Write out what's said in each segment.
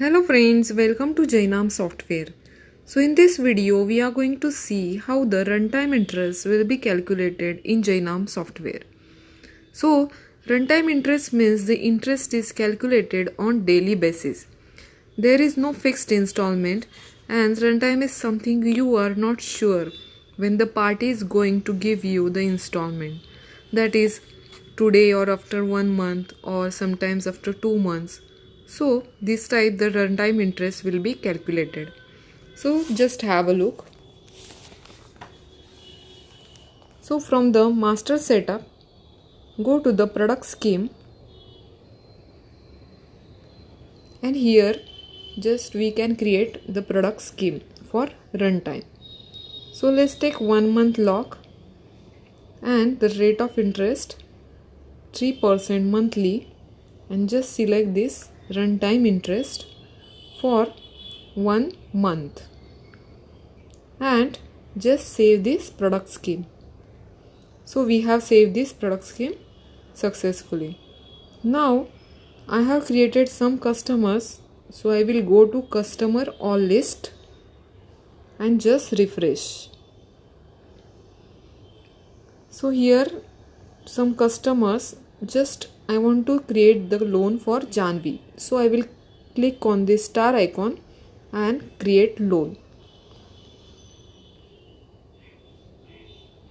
Hello friends, welcome to Jainam Software. So in this video, we are going to see how the runtime interest will be calculated in Jainam Software. So runtime interest means the interest is calculated on daily basis. There is no fixed installment and runtime is something you are not sure when the party is going to give you the installment. That is today or after 1 month or sometimes after 2 months. So this type the runtime interest will be calculated. So just have a look. So from the master setup, go to the product scheme and here just we can create the product scheme for runtime. So let's take 1 month lock and the rate of interest 3% monthly and just select this runtime interest for 1 month and just save this product scheme. So we have saved this product scheme successfully. Now I have created some customers, so I will go to customer all list and just refresh. So here some customers, just I want to create the loan for Janvi. So I will click on this star icon and create loan.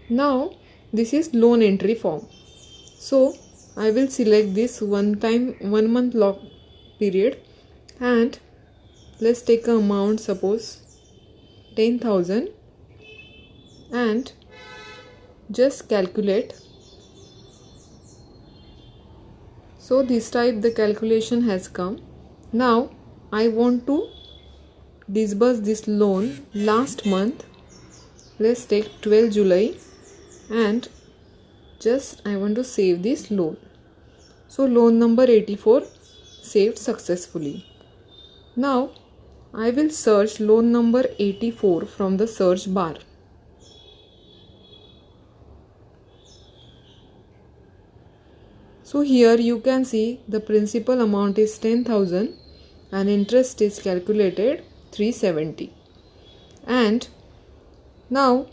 Now this is loan entry form. So I will select this 1 month lock period and let's take an amount, suppose 10,000 and just calculate. So this type the calculation has come. Now I want to disburse this loan last month. Let's take 12 July and just I want to save this loan. So loan number 84 saved successfully. Now I will search loan number 84 from the search bar. So here you can see the principal amount is 10,000 and interest is calculated 370. And now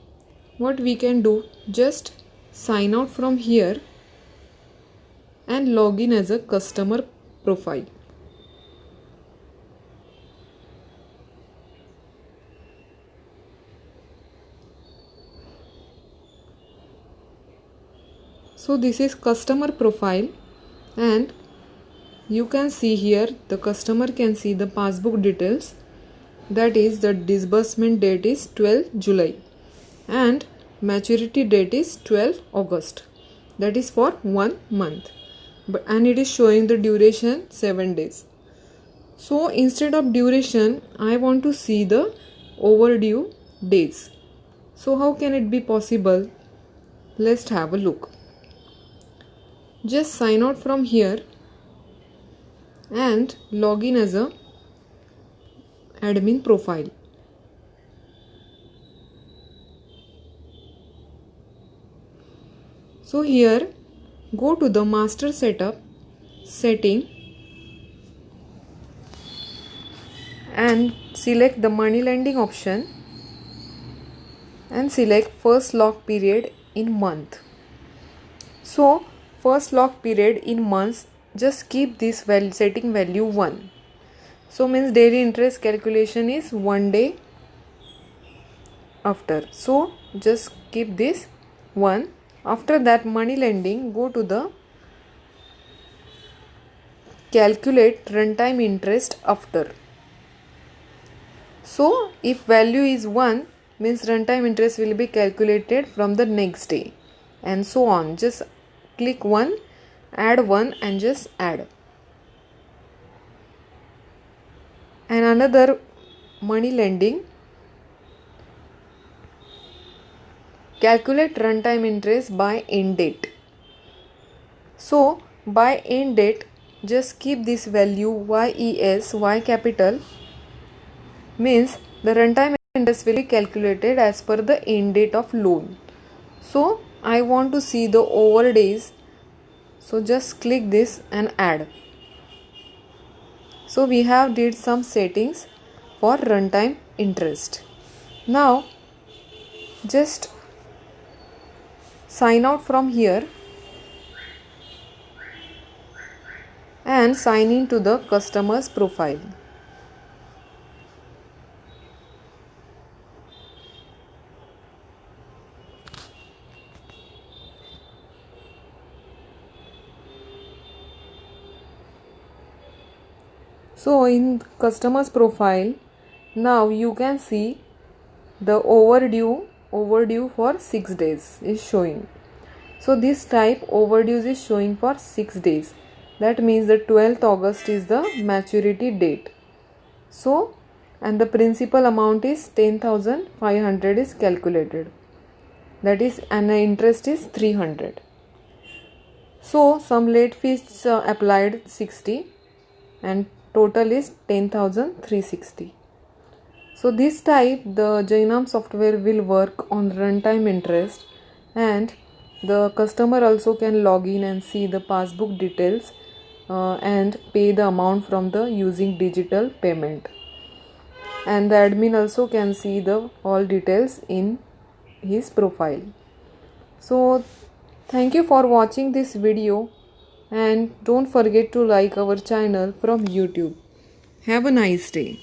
what we can do, just sign out from here and log in as a customer profile. So this is customer profile and you can see here the customer can see the passbook details, that is the disbursement date is 12 July and maturity date is 12 August, that is for 1 month, and it is showing the duration 7 days. So instead of duration I want to see the overdue days. So how can it be possible? Let's have a look. Just sign out from here and log in as a admin profile. So here go to the master setup setting and select the money lending option and select first lock period in month. So first lock period in months, just keep this setting value 1. So means daily interest calculation is 1 day after. So just keep this 1. After that money lending, go to the calculate runtime interest after. So if value is 1 means runtime interest will be calculated from the next day and so on. Just click 1, add 1 and just add. And another money lending, calculate runtime interest by end date. So by end date just keep this value YES, Y capital, means the runtime interest will be calculated as per the end date of loan. So I want to see the over days, so just click this and add. So we have did some settings for runtime interest. Now just sign out from here and sign in to the customer's profile. So in customer's profile, now you can see the overdue for 6 days is showing. So this type overdue is showing for 6 days. That means the 12th August is the maturity date. So, and the principal amount is 10,500 is calculated. That is, and the interest is 300. So some late fees applied 60 and total is 10,360. So this type the Jainam software will work on runtime interest, and the customer also can log in and see the passbook details and pay the amount from the using digital payment. And the admin also can see the all details in his profile. So thank you for watching this video, and don't forget to like our channel from YouTube. Have a nice day.